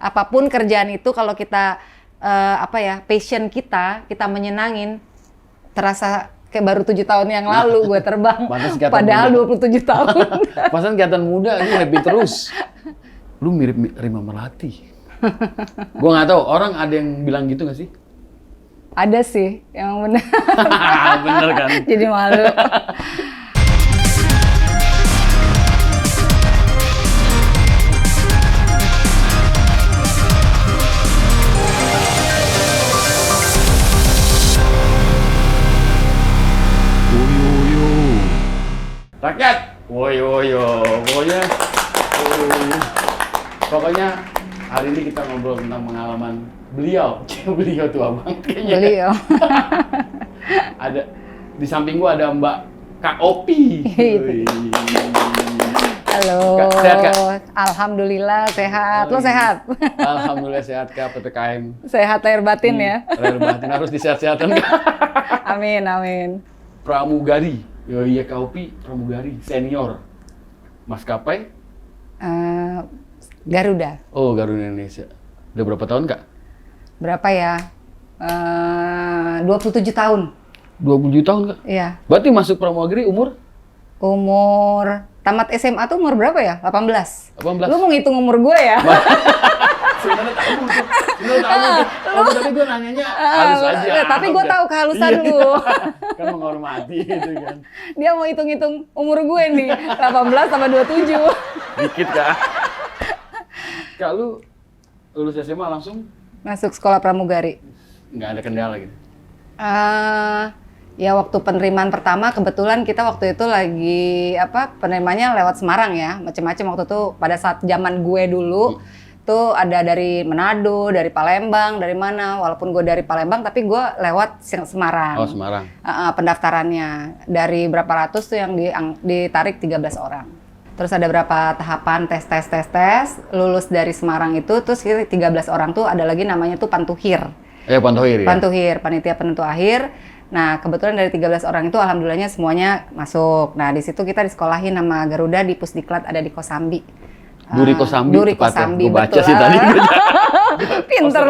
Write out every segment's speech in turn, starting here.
apapun kerjaan itu kalau kita passion kita menyenangin, terasa kayak baru 7 tahun yang lalu gue terbang. Padahal muda. 27 tahun. Pasan kelihatan muda, lu happy terus. Lu mirip Rima Melati. Gue nggak tahu, orang ada yang bilang gitu nggak sih? Ada sih, yang benar. Bener kan? Jadi malu. Rakyat, woyo, pokoknya hari ini kita ngobrol tentang pengalaman beliau tuh abang kayaknya. Beliau. Ada di samping gua ada Mbak Kak Opi. Halo. Kak, sehat Kak? Alhamdulillah sehat. Lo sehat? Alhamdulillah sehat Kak, PPKM. Sehat lahir batin ya. Lahir batin harus disehat-sehatan Kak. Amin. Pramugari. Yo iya Kak Opi, pramugari senior. Maskapai? Garuda. Oh, Garuda Indonesia. Udah berapa tahun Kak? Berapa ya? 27 tahun. 27 tahun Kak? Iya. Berarti masuk pramugari umur Tamat SMA tuh umur berapa ya? 18. 18. Lu mau ngitung umur gue ya? Sebenarnya tahu tuh. Tapi gue nanyanya halus aja. Tapi gue tahu kehalusan lu. Kan menghormati gitu kan. Dia mau hitung-hitung umur gue nih. 18 sama 27. Dikit Kak. Kak lu lulus SMA langsung? Masuk sekolah pramugari. Nggak ada kendala gitu? Ya waktu penerimaan pertama kebetulan kita waktu itu lagi penerimanya lewat Semarang ya, macam-macam waktu itu pada saat zaman gue dulu tuh ada dari Manado, dari Palembang, dari mana, walaupun gue dari Palembang tapi gue lewat Semarang. Oh Semarang. Pendaftarannya dari berapa ratus tuh yang ditarik 13 orang. Terus ada berapa tahapan tes, lulus dari Semarang itu terus 13 orang tuh ada lagi namanya tuh Pantuhir. Pantuhir ya? Pantuhir, panitia penentu akhir. Nah, kebetulan dari 13 orang itu alhamdulillahnya semuanya masuk. Nah, di situ kita disekolahin sama Garuda di Pusdiklat ada di Kosambi. Duri Kosambi. Duri Kosambi, gue baca betul. sih tadi. Pinter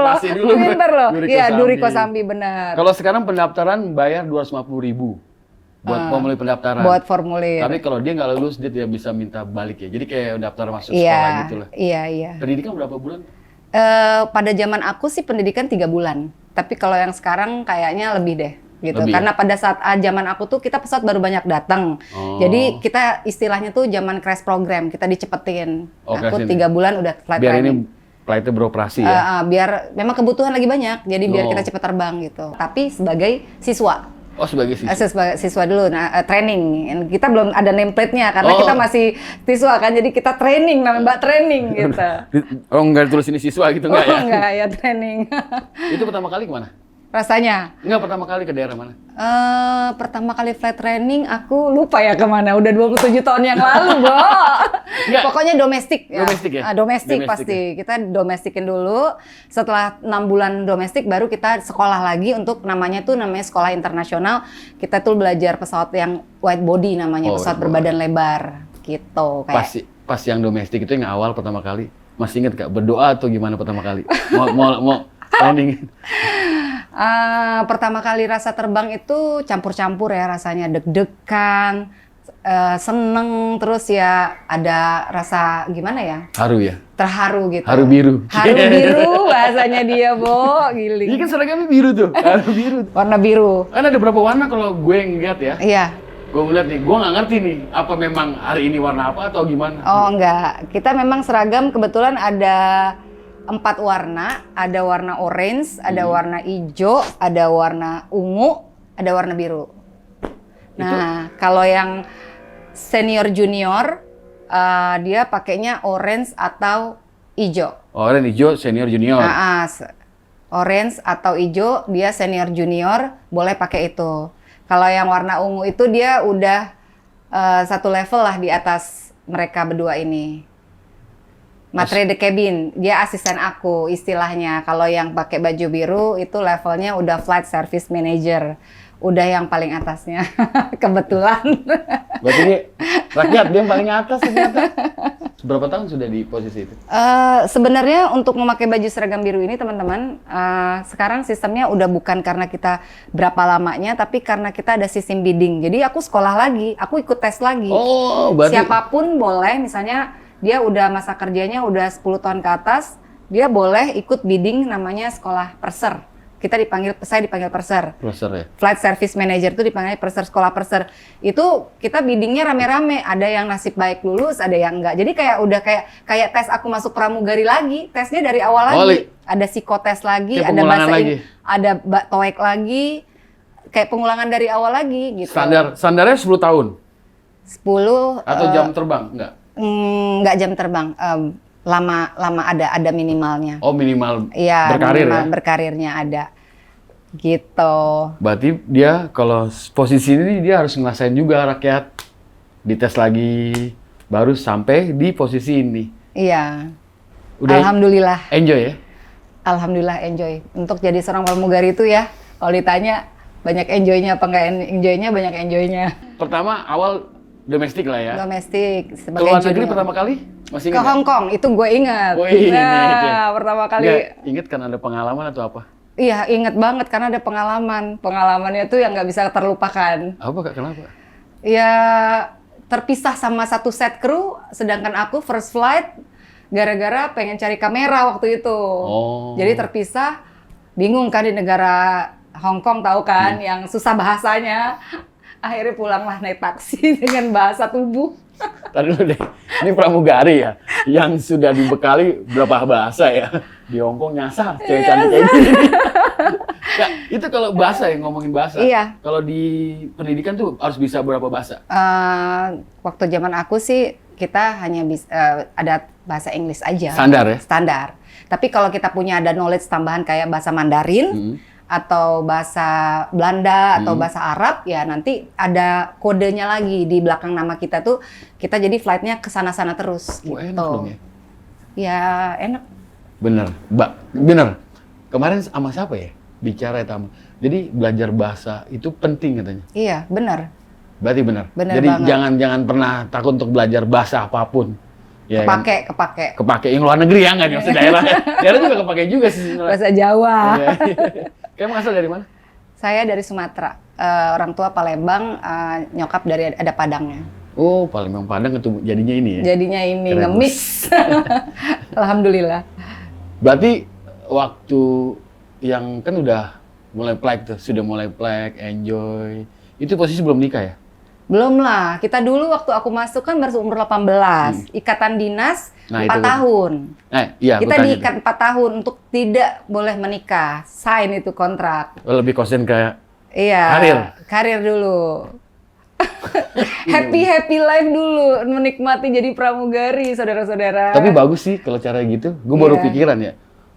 loh. Iya, Duri Kosambi benar. Kalau sekarang pendaftaran bayar 250.000 buat formulir pendaftaran. Buat formulir. Tapi kalau dia nggak lulus dia tidak bisa minta balik ya. Jadi kayak daftar masuk sekolah gitu lah. Iya. Pendidikan berapa bulan? Pada zaman aku sih pendidikan 3 bulan. Tapi kalau yang sekarang kayaknya lebih deh. Gitu. Karena pada saat zaman aku tuh kita pesawat baru banyak datang. Jadi kita istilahnya tuh zaman crash program, kita dicepetin. Aku 3 bulan udah flight biar training. Ini flightnya beroperasi ya? Biar memang kebutuhan lagi banyak, jadi biar kita cepat terbang gitu. Tapi sebagai siswa. Oh sebagai siswa? Sebagai siswa dulu, training. Kita belum ada nameplate-nya karena kita masih siswa kan, jadi kita training, namanya Mbak Training gitu. Oh nggak ditulis ini siswa gitu nggak ya? Oh nggak ya, training. Itu pertama kali kemana? Rasanya? Enggak, pertama kali ke daerah mana? Pertama kali flight training aku lupa ya kemana, udah 27 tahun yang lalu, Bo. Pokoknya domestik ya. Domestik ya? Domestik pasti. Ya? Kita domestikin dulu. Setelah 6 bulan domestik baru kita sekolah lagi untuk namanya sekolah internasional. Kita tuh belajar pesawat yang wide body namanya, pesawat berbadan lebar gitu kayak. Pas yang domestik itu yang awal pertama kali. Masih inget Kak, berdoa atau gimana pertama kali? Mau training? Pertama kali rasa terbang itu campur-campur ya rasanya, deg-degan, seneng, terus ya ada rasa gimana ya? Haru ya? Terharu gitu. Haru biru. Haru biru bahasanya dia, Bo. Giling. Iya kan seragamnya biru tuh, haru biru. Warna biru. Kan ada berapa warna kalau gue ngeliat ya? Iya. Gue ngeliat nih, gue nggak ngerti nih, apa memang hari ini warna apa atau gimana? Oh enggak, kita memang seragam kebetulan ada 4 warna, ada warna orange, ada warna hijau, ada warna ungu, ada warna biru. Nah, kalau yang senior junior, dia pakainya orange atau hijau. Orange, hijau, senior junior. Orange atau hijau, dia senior junior, boleh pakai itu. Kalau yang warna ungu itu dia udah satu level lah di atas mereka berdua ini. Matre de cabin, dia asisten aku istilahnya. Kalau yang pakai baju biru itu levelnya udah flight service manager. udah yang paling atasnya. Kebetulan. Berarti dia rakyat, dia yang paling atas ternyata. Berapa tahun sudah di posisi itu? Sebenarnya untuk memakai baju seragam biru ini teman-teman, sekarang sistemnya udah bukan karena kita berapa lamanya, tapi karena kita ada sistem bidding. Jadi aku sekolah lagi, aku ikut tes lagi. Oh, berarti Siapapun boleh, misalnya dia udah masa kerjanya udah 10 tahun ke atas, dia boleh ikut bidding namanya sekolah perser. Saya dipanggil perser. Profesor ya? Flight Service Manager itu dipanggil perser, sekolah perser. Itu kita biddingnya rame-rame, ada yang nasib baik lulus, ada yang enggak. Jadi kayak udah kayak tes aku masuk pramugari lagi, tesnya dari awal lagi. Ada psikotes lagi, kayak ada pengulangan bahasa lagi. ada TOEIC lagi, kayak pengulangan dari awal lagi gitu. Standarnya 10 tahun? 10 Atau jam terbang? Enggak? Enggak jam terbang. Lama ada minimalnya. Oh, minimal Iya, berkarir minimal ya? berkarirnya ada. Gitu. Berarti dia kalau posisi ini dia harus ngerasain juga rakyat. Dites lagi, baru sampai di posisi ini. Iya. Udah Alhamdulillah. enjoy ya? Alhamdulillah enjoy. Untuk jadi seorang pramugari itu ya, kalau ditanya banyak enjoy-nya apa enggak enjoy-nya, banyak enjoy-nya. Pertama awal domestik lah ya. Domestik sebagai Keluar negeri junior. pertama kali? Masih Ke ingat? Hong Kong, itu gue ingat. Oh, ini. Pertama kali. Ingat kan ada pengalaman atau apa? Iya, ingat banget karena ada pengalaman. Pengalamannya tuh yang nggak bisa terlupakan. Apa Kak? Kenapa? Ya, terpisah sama satu set kru, sedangkan aku first flight gara-gara pengen cari kamera waktu itu. Oh. Jadi terpisah, bingung kan di negara Hong Kong tahu kan, yang susah bahasanya. Akhirnya pulanglah naik taksi dengan bahasa tubuh. Tadi dulu deh, ini pramugari ya, yang sudah dibekali berapa bahasa ya. Di Hong Kong nyasar, cewek cantik kayak gini. Kak, itu kalau bahasa ya, ngomongin bahasa. Iya. Kalau di pendidikan tuh harus bisa berapa bahasa? Waktu zaman aku sih kita hanya bisa ada bahasa Inggris aja. Standar ya? Standar. Tapi kalau kita punya ada knowledge tambahan kayak bahasa Mandarin atau bahasa Belanda atau bahasa Arab, ya nanti ada kodenya lagi di belakang nama kita tuh, kita jadi flightnya ke sana-sana terus gitu. Enak dong ya? Ya enak. Bener, bener. Kemarin sama siapa ya bicara itu? Jadi belajar bahasa itu penting katanya. Iya, benar. Berarti benar. Bener Jadi banget. jangan pernah takut untuk belajar bahasa apapun. Ya, Kepake. Kepake yang luar negeri ya, nggak di daerah. Daerah juga kepake juga sih sebenarnya. Bahasa Jawa. Iya. Kamu asal dari mana? Saya dari Sumatera. Orang tua Palembang, nyokap dari ada Padangnya. Oh, Palembang Padang itu jadinya ini ya. Jadinya ini Keren, nge-mix. Alhamdulillah. Berarti waktu yang kan udah mulai plek tuh, sudah mulai plek, enjoy. Itu posisi belum nikah ya? Belum lah. Kita dulu waktu aku masuk kan baru umur 18. Ikatan dinas Nah, 4 itu. tahun. Iya, Kita aku tanya diikat 4 tahun untuk tidak boleh menikah. Sign itu kontrak. tuh. Lebih konsen kayak Iya. Karir dulu. Happy life dulu. Menikmati jadi pramugari, saudara-saudara. tapi bagus sih kalau cara gitu. Gue baru Iya. pikiran ya.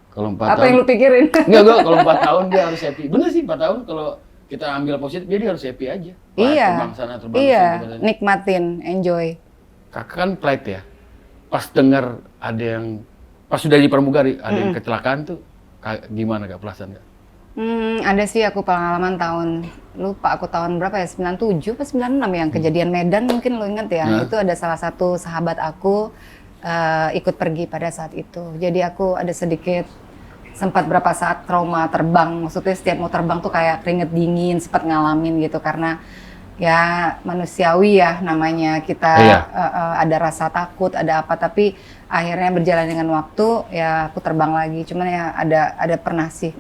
Kalau 4 Apa tahun. yang lu pikirin? Enggak, kalau 4 tahun dia harus happy. Bener sih 4 tahun kalau kita ambil positif, dia harus happy aja. Wah, Iya. Terbang sana, terbang Iya, sini. nikmatin, enjoy. Kakak kan flight ya. Pas dengar ada yang, pas sudah di pramugari, ada yang kecelakaan tuh, gimana Kak perasaan Kak? Ada sih aku pengalaman lupa aku tahun berapa ya, 97 atau 96 yang kejadian Medan, mungkin lo inget ya. Nah. Itu ada salah satu sahabat aku ikut pergi pada saat itu. Jadi aku ada sedikit sempat berapa saat trauma terbang. Maksudnya setiap mau terbang tuh kayak keringet dingin, sempat ngalamin gitu karena ya manusiawi ya namanya kita. Iya. Ada rasa takut, ada apa, tapi akhirnya berjalan dengan waktu ya aku terbang lagi. Cuman ya ada pernah sih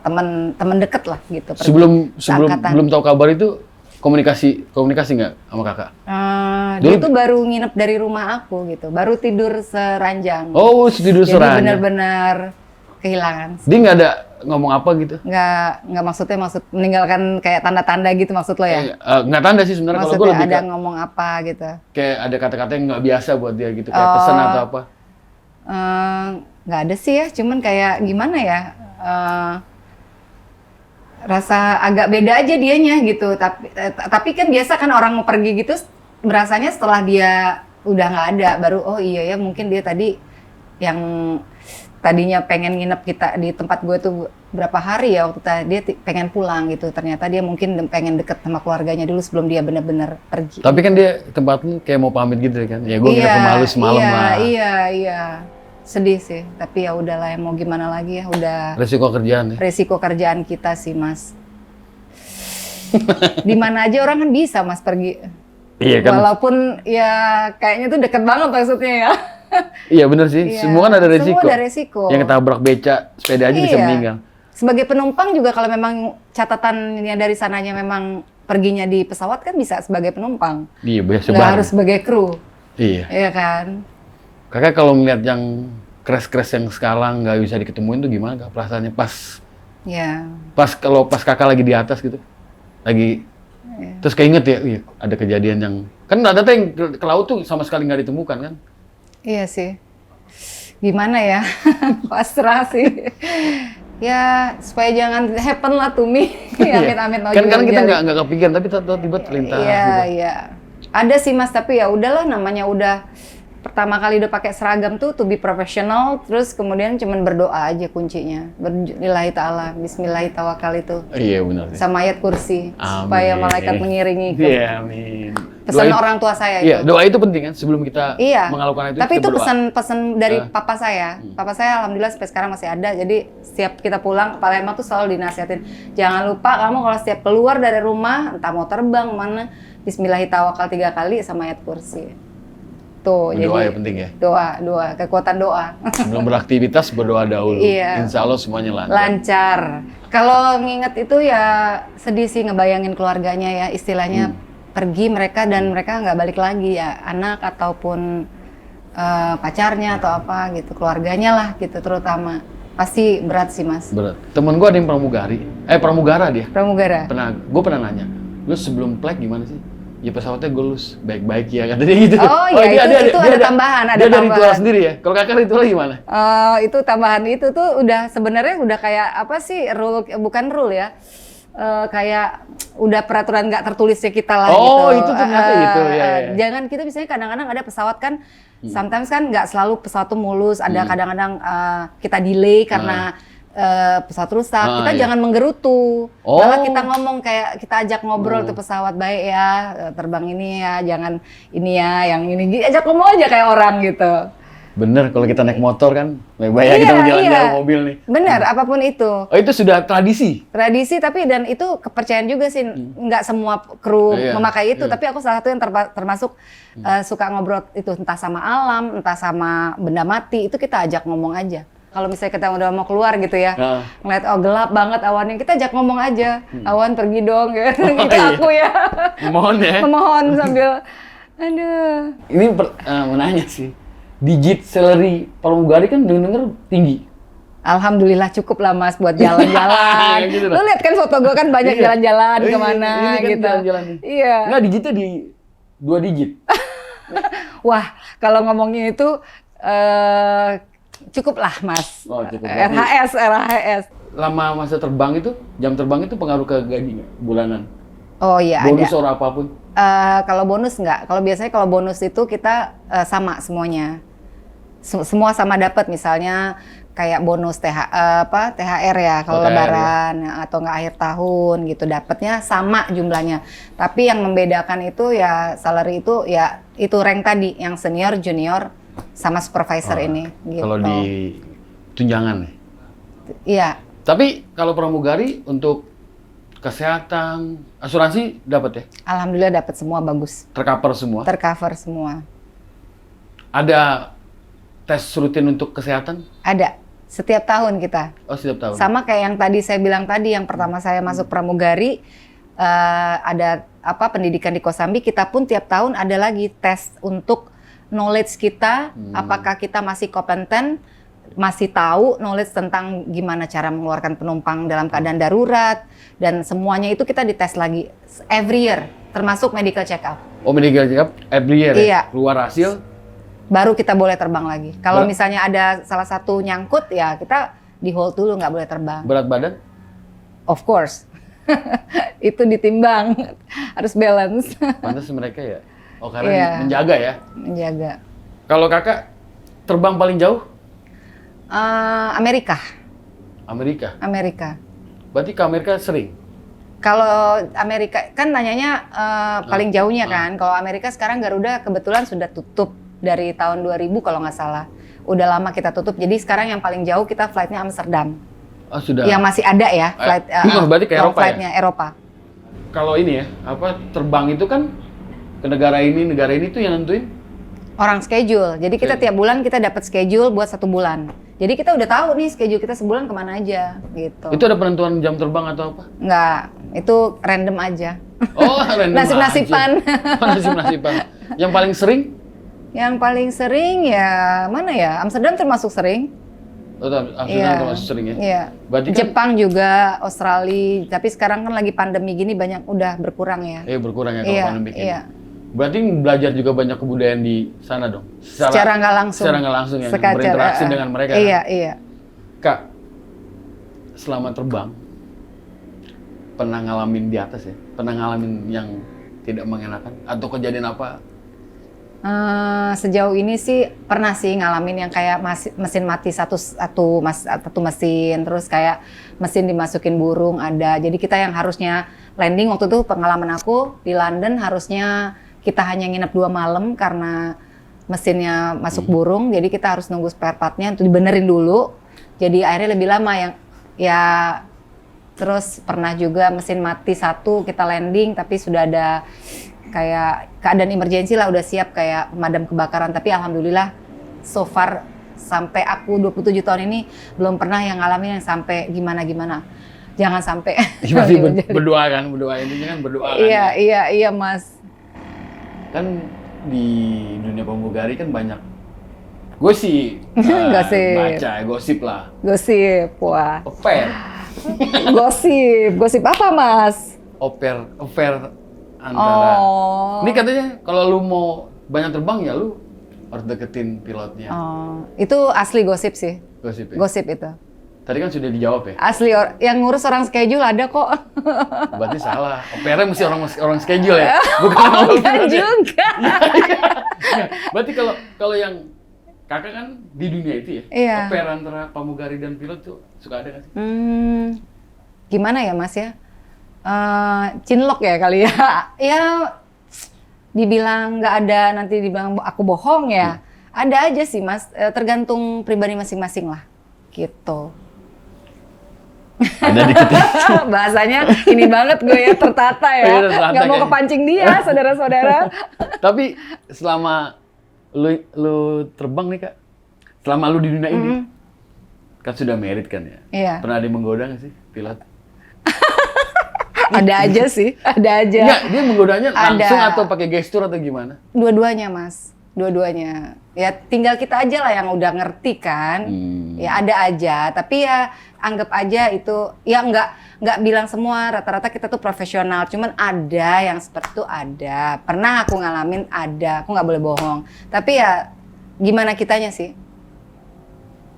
teman deket lah gitu. pergi Sebelum seangkatan. belum tahu kabar itu komunikasi nggak sama kakak? Dia tuh baru nginep dari rumah aku gitu, baru tidur seranjang. Oh, tidur Jadi serangan. benar-benar kehilangan. Dia nggak ada ngomong apa gitu? Nggak maksud meninggalkan kayak tanda-tanda gitu maksud lo ya? Nggak tanda sih sebenarnya. Kalau gue Maksudnya lebih ada ngomong apa gitu? kayak ada kata-kata yang nggak biasa buat dia gitu, kayak pesan atau apa? Nggak ada sih ya, cuman kayak gimana ya? Rasa agak beda aja dianya gitu. Tapi kan biasa kan orang mau pergi gitu, berasanya setelah dia udah nggak ada, baru oh iya ya mungkin dia tadi yang tadinya pengen nginep kita di tempat gue tuh berapa hari ya waktu dia pengen pulang gitu. Ternyata dia mungkin pengen deket sama keluarganya dulu sebelum dia benar-benar pergi. Tapi kan dia tempatnya kayak mau pamit gitu kan. Ya gue nginep ke Malu semalam lah. Iya. Sedih sih, tapi ya udahlah ya mau gimana lagi ya, udah Resiko kerjaan ya. resiko kerjaan kita sih, Mas. Di mana aja orang kan bisa, Mas, pergi. Iya kan. Walaupun ya kayaknya tuh deket banget maksudnya ya. Iya bener sih, Iya, semua kan ada resiko. semua ada resiko. Yang ketabrak beca, sepeda aja bisa Iya. meninggal. Sebagai penumpang juga kalau memang catatannya dari sananya memang perginya di pesawat kan bisa sebagai penumpang. Iya, biasa Nggak banget. harus sebagai kru. Iya. Iya kan? Kakak kalau ngeliat yang crash yang sekarang nggak bisa diketemuin tuh gimana kak perasaannya pas Iya. pas kakak lagi di atas gitu, lagi terus keinget ya, iya, ada kejadian yang kan ada tuh yang ke laut tuh sama sekali nggak ditemukan kan? Iya sih. Gimana ya? Pasrah sih. Ya, supaya jangan happen lah to me. Amit-amit no Kan kita juga. nggak kepikiran tapi tiba-tiba terlintas Iya, gitu. iya. Ada sih Mas, tapi ya udahlah namanya udah pertama kali udah pakai seragam tuh to be professional, terus kemudian cuman berdoa aja kuncinya. Lillahi ta'ala, bismillahi tawakal itu. Iya benar. Sama ayat kursi, Amin. supaya malaikat mengiringi ke Iya, amin. pesan Doa orang tua saya Iya, itu. doa itu penting kan sebelum kita Iya. melakukan itu. Tapi kita itu berdoa. pesan dari papa saya. Papa saya alhamdulillah sampai sekarang masih ada. Jadi setiap kita pulang, Pak Lema tuh selalu dinasihatin, jangan lupa kamu kalau setiap keluar dari rumah, entah mau terbang mana, bismillahi tawakal 3 kali sama ayat kursi. Tuh, Doa jadi ya penting ya. doa, kekuatan doa. Sebelum beraktivitas berdoa dahulu. Iya. Insya Allah semuanya lancar. Lancar. Kalau nginget itu ya sedih sih ngebayangin keluarganya ya, istilahnya pergi mereka dan mereka nggak balik lagi ya, anak ataupun pacarnya atau apa gitu, keluarganya lah gitu terutama. Pasti berat sih Mas. Berat. Temen gue ada yang pramugara dia. Pramugara. Gue pernah nanya, lu sebelum flight gimana sih? Ya pesawatnya gue lulus baik-baik ya, kata dia gitu. Oh iya, itu ada tambahan, ada dia dari tambahan. ritual sendiri ya. Kalau kakak ritualnya gimana? Itu tambahan itu tuh udah sebenarnya udah kayak apa sih bukan rule ya. Kayak udah peraturan nggak tertulisnya kita lah gitu. Oh itu ternyata itu ya. Jangan kita misalnya kadang-kadang ada pesawat kan, sometimes kan nggak selalu pesawat tuh mulus. Ada kadang-kadang kita delay karena pesawat rusak. Kita iya. jangan menggerutu. Oh. Malah kita ngomong kayak kita ajak ngobrol tuh pesawat baik ya, terbang ini ya, jangan ini ya, yang ini. Ajak ngomong aja kayak orang gitu. Bener, kalau kita naik motor kan, baik-baik ya kita jalan-jalan mobil nih. Benar, apapun itu. Oh itu sudah tradisi? Tradisi, tapi dan itu kepercayaan juga sih. Nggak semua kru Iya, memakai itu, iya. tapi aku salah satu yang termasuk suka ngobrol itu entah sama alam, entah sama benda mati, itu kita ajak ngomong aja. Kalau misalnya kita udah mau keluar gitu ya, ngeliat oh gelap banget awannya, kita ajak ngomong aja. Awan pergi dong, gitu. Gitu iya. aku ya. Mohon ya. Memohon sambil, aduh. Ini mau nanya sih, digit salary pramugari kan denger tinggi. Alhamdulillah cukup lah Mas buat jalan-jalan. Gitu Lu lihat kan foto gue kan banyak Iya. jalan-jalan Iya, kemana ini kan gitu. jalan-jalan nih. Iya. Nggak, digitnya di 2 digit. Wah, kalau ngomongin itu cukup lah Mas. Oh, cukup. RHS. Lama masa terbang itu, jam terbang itu pengaruh ke gaji nggak? Bulanan? Oh iya Bonus ada. or apapun? Kalau bonus enggak. Kalau biasanya kalau bonus itu kita sama semuanya. Semua sama dapat, misalnya kayak bonus THR ya kalau THR, lebaran atau enggak akhir tahun gitu, dapatnya sama jumlahnya. Tapi yang membedakan itu ya salary itu ya itu rank tadi yang senior, junior sama supervisor ini gitu. Kalau di tunjangan ya? Iya. Tapi kalau pramugari untuk kesehatan, asuransi dapat ya? Alhamdulillah dapat semua bagus. Tercover semua? Tercover semua. Ada tes rutin untuk kesehatan? Ada. Setiap tahun kita. Oh, setiap tahun? Sama kayak yang tadi saya bilang tadi, yang pertama saya masuk pramugari, ada pendidikan di Kosambi, kita pun tiap tahun ada lagi tes untuk knowledge kita, apakah kita masih kompeten, masih tahu knowledge tentang gimana cara mengeluarkan penumpang dalam keadaan darurat, dan semuanya itu kita dites lagi every year, termasuk medical check up. Oh, medical check up every year Iya. ya? Keluar hasil? Baru kita boleh terbang lagi. Kalau misalnya ada salah satu nyangkut, ya kita di hold dulu, nggak boleh terbang. Berat badan? Of course. Itu ditimbang, harus balance. Pantas mereka ya? Oh, karena Iya. menjaga ya? Menjaga. Kalau kakak terbang paling jauh? Amerika. Amerika. Berarti ke Amerika sering? Kalau Amerika kan nanyanya paling jauhnya kan. Kalau Amerika sekarang Garuda kebetulan sudah tutup dari tahun 2000 kalau nggak salah. Udah lama kita tutup. Jadi sekarang yang paling jauh kita flightnya Amsterdam. Oh, sudah. Yang masih ada ya flight. Berarti ke Eropa flightnya ya? Eropa. Kalau ini ya, terbang itu kan ke negara ini tuh yang nentuin? Orang schedule. Jadi kita tiap bulan kita dapat schedule buat 1 bulan. Jadi kita udah tahu nih schedule kita sebulan kemana aja gitu. Itu ada penentuan jam terbang atau apa? Nggak, itu random aja. Oh, random Nasib-nasiban. Nasib-nasiban. Yang paling sering? Yang paling sering ya mana ya? Amsterdam termasuk sering. Oh, Amsterdam termasuk sering ya? Iya. Berarti kan, Jepang juga, Australia. Tapi sekarang kan lagi pandemi gini banyak udah berkurang ya. Berkurang ya kalau pandemi ini. Iya. Berarti belajar juga banyak kebudayaan di sana dong? Secara nggak langsung. Secara nggak langsung ya, berinteraksi dengan mereka. Iya, kan? iya. Kak, selama terbang, pernah ngalamin di atas ya? Pernah ngalamin yang tidak mengenakan? Atau kejadian apa? Sejauh ini sih pernah sih ngalamin yang kayak mesin mati satu mesin, terus kayak mesin dimasukin burung ada. Jadi kita yang harusnya landing waktu itu pengalaman aku di London harusnya kita hanya nginep 2 malam karena mesinnya masuk burung. Jadi kita harus nunggu spare part-nya untuk dibenerin dulu. Jadi akhirnya lebih lama yang ya. Terus pernah juga mesin mati 1 kita landing tapi sudah ada kayak keadaan emergensi lah, udah siap kayak pemadam kebakaran. Tapi alhamdulillah so far sampai aku 27 tahun ini belum pernah yang ngalamin yang sampai gimana-gimana. Jangan sampai. Masih berdoa intinya kan berdoa kan. Iya Mas. Kan di dunia pramugari kan banyak gosip. Gosip lah. Gosip, wah. Affair. Gosip apa Mas? Affair antara. Ini katanya kalau lu mau banyak terbang ya lu harus deketin pilotnya. Itu asli gosip sih. Gosip ya? Gosip itu. Tadi kan sudah dijawab ya? Asli, yang ngurus orang schedule ada kok. Berarti salah. Opera mesti orang schedule ya? Bukan orang juga. Ya. Berarti kalau yang kakak kan di dunia itu ya? Iya. Opera antara pramugari dan pilot tuh suka ada nggak sih? Gimana ya Mas ya? Cinlok ya kali ya. Ya dibilang nggak ada, nanti dibilang aku bohong ya. Ada aja sih Mas, tergantung pribadi masing-masing lah. Gitu. Ada dikit ya. Bahasanya ini banget gue ya, tertata ya. Nggak mau kepancing dia, saudara-saudara. Tapi selama lu terbang nih Kak, selama lu di dunia ini, kan sudah married kan ya? Iya. Pernah ada yang menggoda nggak sih pilot? Ada aja sih, ada aja. Enggak, dia menggodanya langsung atau pakai gestur atau gimana? Dua-duanya Mas, dua-duanya. Ya tinggal kita aja lah yang udah ngerti kan. Ya ada aja, tapi ya anggap aja itu, ya nggak bilang semua, rata-rata kita tuh profesional. Cuman ada yang seperti itu ada. Pernah aku ngalamin ada, aku nggak boleh bohong. Tapi ya gimana kitanya sih?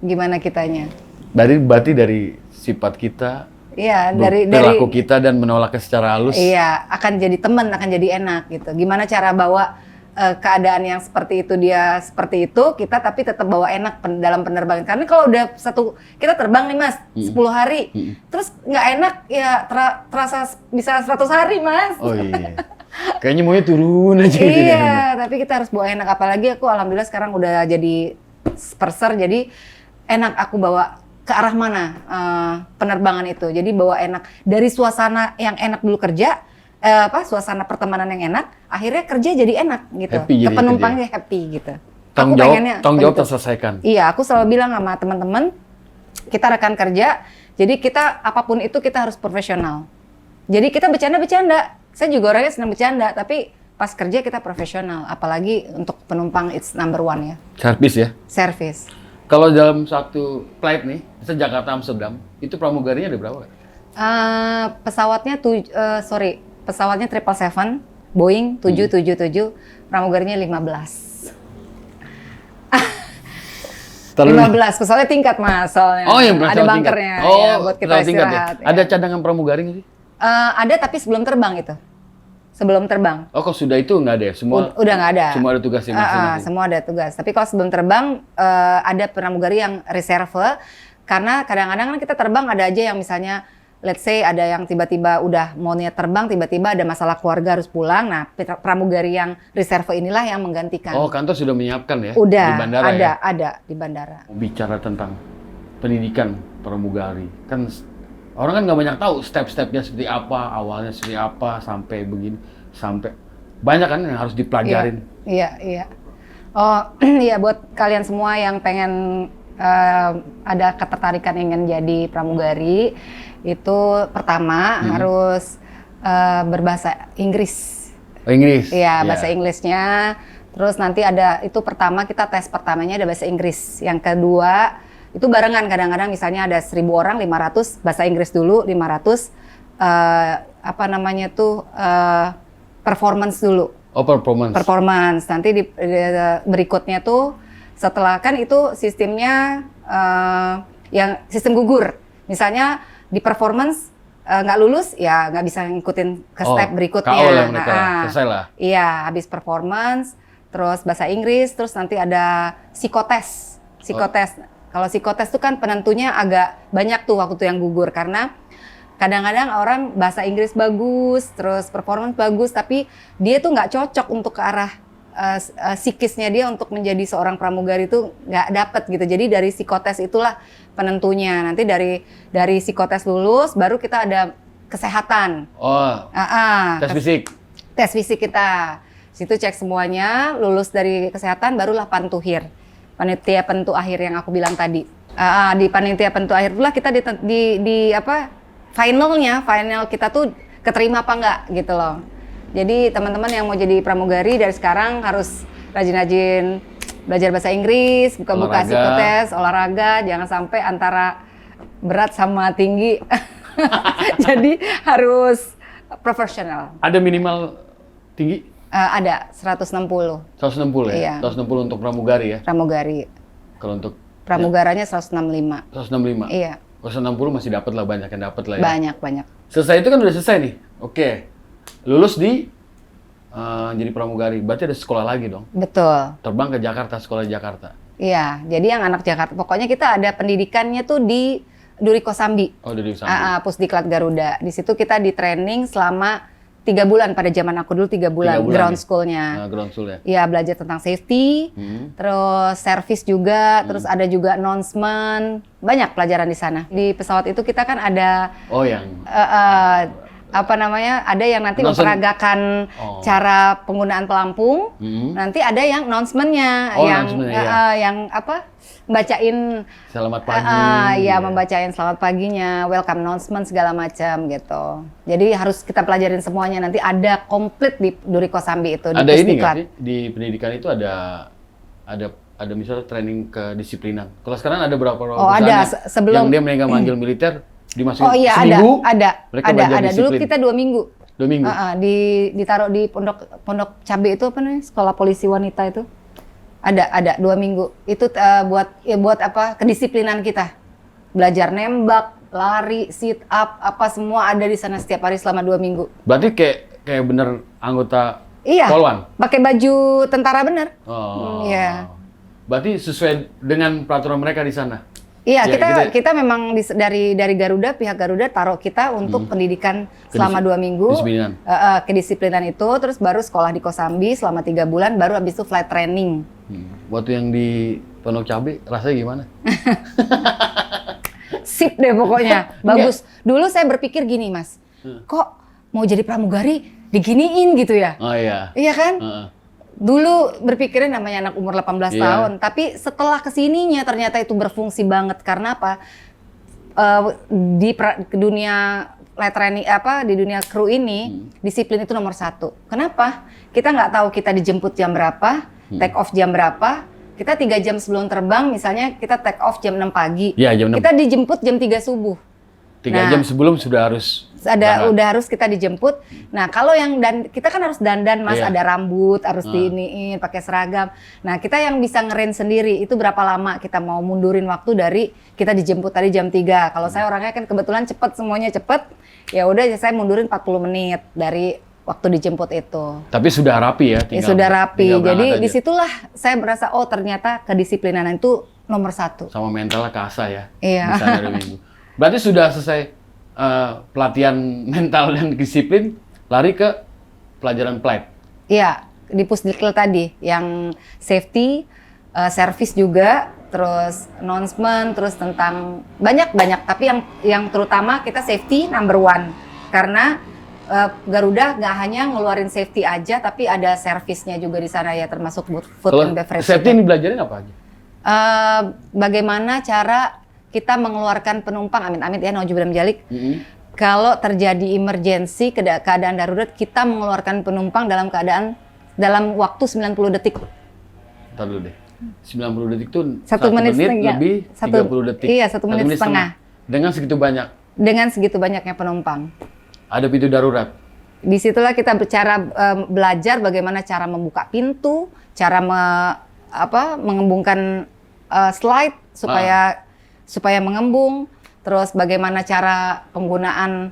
Gimana kitanya? Berarti dari sifat kita, iya, dari perilaku kita dan menolaknya secara halus. Iya, akan jadi teman, akan jadi enak gitu. Gimana cara bawa keadaan yang seperti itu, dia seperti itu, kita tapi tetap bawa enak dalam penerbangan. Karena kalau udah kita terbang nih Mas, 10 hari, terus nggak enak ya terasa bisa 100 hari Mas. Oh iya, kayaknya maunya turun aja gitu. Iya, tapi kita harus bawa enak. Apalagi aku alhamdulillah sekarang udah jadi purser, jadi enak aku bawa ke arah mana penerbangan itu. Jadi bawa enak dari suasana yang enak dulu kerja, suasana pertemanan yang enak, akhirnya kerja jadi enak gitu. Ke penumpangnya happy gitu. Tanggung jawab terselesaikan. Iya, aku selalu bilang sama teman-teman, kita rekan kerja, jadi kita apapun itu kita harus profesional. Jadi kita bercanda-bercanda. Saya juga orangnya senang bercanda, tapi pas kerja kita profesional. Apalagi untuk penumpang it's number 1 ya. Servis ya? Service. Kalau dalam satu flight nih, misalnya Jakarta Amsterdam, itu pramugarinya ada berapa? Pesawatnya 777, Boeing 777, pramugarinya 15. 15, pesawatnya tingkat Mas soalnya. Oh iya, ada bunkernya ya, buat kita istirahat. Ya. Ada cadangan pramugari nggak sih? Ada tapi sebelum terbang itu. sebelum terbang. Oh, kok sudah itu nggak ada ya? Semua Udah nggak ada. Semua ada tugasnya masing-masing. Semua ada tugas. Tapi kalau sebelum terbang ada pramugari yang reserve, karena kadang-kadang kan kita terbang ada aja yang misalnya, let's say ada yang tiba-tiba udah mau niat terbang, tiba-tiba ada masalah keluarga harus pulang. Nah, pramugari yang reserve inilah yang menggantikan. Oh, kantor sudah menyiapkan ya? Udah, di bandara ada di bandara. Bicara tentang pendidikan pramugari, kan orang kan nggak banyak tahu step-stepnya seperti apa, awalnya seperti apa, sampai begini, sampai banyak kan yang harus dipelajarin. Iya. Oh, iya buat kalian semua yang pengen ada ketertarikan ingin jadi pramugari, itu pertama harus berbahasa Inggris. Oh, Inggris? Iya, bahasa Inggrisnya. Terus nanti ada, itu pertama kita tes pertamanya ada bahasa Inggris. Yang kedua, itu barengan kadang-kadang misalnya ada 1.000 orang, 500 bahasa Inggris dulu, 500 performance dulu. Oh, performance. Performance. Nanti berikutnya tuh setelah kan itu sistemnya yang sistem gugur. Misalnya di performance nggak lulus ya nggak bisa ngikutin ke step berikutnya. KO lah mereka, selesai lah. Iya, habis performance, terus bahasa Inggris, terus nanti ada psikotes. Kalau psikotes itu kan penentunya agak banyak tuh waktu itu yang gugur karena kadang-kadang orang bahasa Inggris bagus, terus performance bagus, tapi dia tuh nggak cocok untuk ke arah psikisnya dia untuk menjadi seorang pramugari itu nggak dapet gitu. Jadi dari psikotes itulah penentunya. Nanti dari psikotes lulus, baru kita ada kesehatan. Oh, tes fisik. Tes fisik kita. Situ cek semuanya, lulus dari kesehatan, barulah pantuhir. Panitia penentu akhir yang aku bilang tadi. Di panitia penentu akhir itulah kita final kita tuh keterima apa enggak gitu loh. Jadi teman-teman yang mau jadi pramugari dari sekarang harus rajin-rajin belajar bahasa Inggris, buka-buka psikotes, olahraga, jangan sampai antara berat sama tinggi. Jadi harus profesional. Ada minimal tinggi? Ada 160. 160 ya? Iya. 160 untuk pramugari ya? Pramugari. Kalau untuk pramugaranya 165. 165? Iya. 160 masih dapat lah, banyak yang dapat lah ya? Banyak. Selesai itu kan udah selesai nih? Oke. Lulus di jadi pramugari, berarti ada sekolah lagi dong? Betul. Terbang ke Jakarta, sekolah di Jakarta? Iya, jadi yang anak Jakarta, pokoknya kita ada pendidikannya tuh di Duri Kosambi. Oh, Duri Kosambi. Pusdiklat Garuda. Di situ kita di training selama 3 bulan, pada zaman aku dulu 3 bulan, ground school-nya. Ground school ya? Iya, belajar tentang safety, terus service juga, terus ada juga announcement, banyak pelajaran di sana. Di pesawat itu kita kan ada ada yang nanti memperagakan cara penggunaan pelampung, nanti ada yang announcement-nya, yang bacain selamat pagi. Membacain selamat paginya, welcome announcement segala macam gitu. Jadi harus kita pelajarin semuanya, nanti ada komplit di Duri Kosambi itu. Ada ini nggak sih di pendidikan itu ada misalnya training kedisiplinan. Kalau sekarang ada berapa perusahaan sebelum yang dia manggil militer dimasukin seminggu? Ada. Disiplin. Dulu kita 2 minggu. 2 minggu. Ditaruh di pondok cabe itu apa namanya? Sekolah polisi wanita itu. Ada 2 minggu. Itu buat kedisiplinan kita. Belajar nembak, lari, sit up, apa semua ada di sana setiap hari selama 2 minggu. Berarti kayak bener anggota Iya. Polwan? Pakai baju tentara bener. Oh. Iya. Berarti sesuai dengan peraturan mereka di sana. Iya, kita memang dari Garuda, pihak Garuda taruh kita untuk pendidikan selama 2 minggu. Kedisiplinan. Kedisiplinan itu, terus baru sekolah di Kosambi selama 3 bulan, baru habis itu flight training. Waktu yang di Pondok Cabe, rasanya gimana? Sip deh pokoknya, bagus. Dulu saya berpikir gini, Mas, kok mau jadi pramugari diginiin gitu ya? Oh iya. Iya kan? Dulu berpikirnya namanya anak umur 18 tahun, tapi setelah kesininya ternyata itu berfungsi banget. Karena apa? Di dunia flight training di dunia kru ini, disiplin itu nomor 1. Kenapa? Kita nggak tahu kita dijemput jam berapa, take off jam berapa. Kita 3 jam sebelum terbang, misalnya kita take off jam 6 pagi. Ya, jam 6. Kita dijemput jam 3 subuh. 3 jam sebelum sudah harus udah harus kita dijemput. Nah, kalau yang kita kan harus dandan, Mas, ada rambut, harus diiniin, pakai seragam. Nah, kita yang bisa ngerange sendiri itu berapa lama kita mau mundurin waktu dari kita dijemput tadi jam 3. Kalau saya orangnya kan kebetulan cepet, semuanya cepet. Ya udah saya mundurin 40 menit dari waktu dijemput itu. Tapi sudah rapi ya? Ya, sudah rapi. tinggal Jadi berangkat aja. disitulah saya merasa oh ternyata kedisiplinan itu nomor 1. Sama mentalnya kasa ya? Iya. Bisa dari minggu. Berarti sudah selesai pelatihan mental dan disiplin, lari ke pelajaran flight? Iya, di Pusdikkel tadi yang safety, service juga, terus announcement, terus tentang banyak tapi yang terutama kita safety number 1 karena Garuda nggak hanya ngeluarin safety aja tapi ada servisnya juga di sana ya termasuk food Kalau and beverage. safety ini belajarin apa aja? Bagaimana cara kita mengeluarkan penumpang, amit-amit ya, nauzubillah min dzalik. Kalau terjadi emergency, keadaan darurat, kita mengeluarkan penumpang dalam waktu 90 detik. Ntar dulu deh. 90 detik itu 1 menit setengah. lebih 30 detik. Iya, 1 menit setengah. Dengan segitu banyak. Dengan segitu banyaknya penumpang. Ada pintu darurat. Disitulah kita belajar bagaimana cara membuka pintu, cara mengembungkan slide supaya mengembung, terus bagaimana cara penggunaan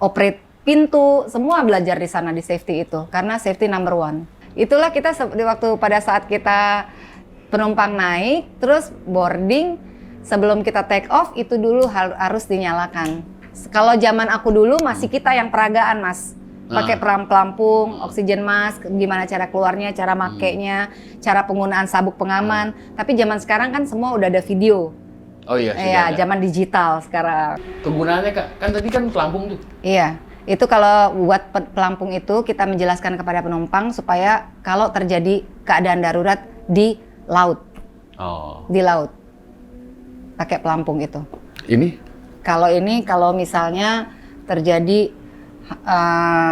operate pintu, semua belajar di sana di safety itu karena safety number 1. Itulah kita waktu pada saat kita penumpang naik, terus boarding, sebelum kita take off itu dulu harus dinyalakan. Kalau zaman aku dulu masih kita yang peragaan, Mas. Pakai pelampung, oksigen mask, gimana cara keluarnya, cara makainya, cara penggunaan sabuk pengaman. Tapi zaman sekarang kan semua udah ada video. Oh iya, sudah Iya, ada. zaman digital sekarang. Kegunaannya Kak, kan tadi kan pelampung tuh. Iya, itu kalau buat pelampung itu kita menjelaskan kepada penumpang supaya kalau terjadi keadaan darurat di laut. Oh. Di laut. Pakai pelampung itu. Ini? Kalau misalnya terjadi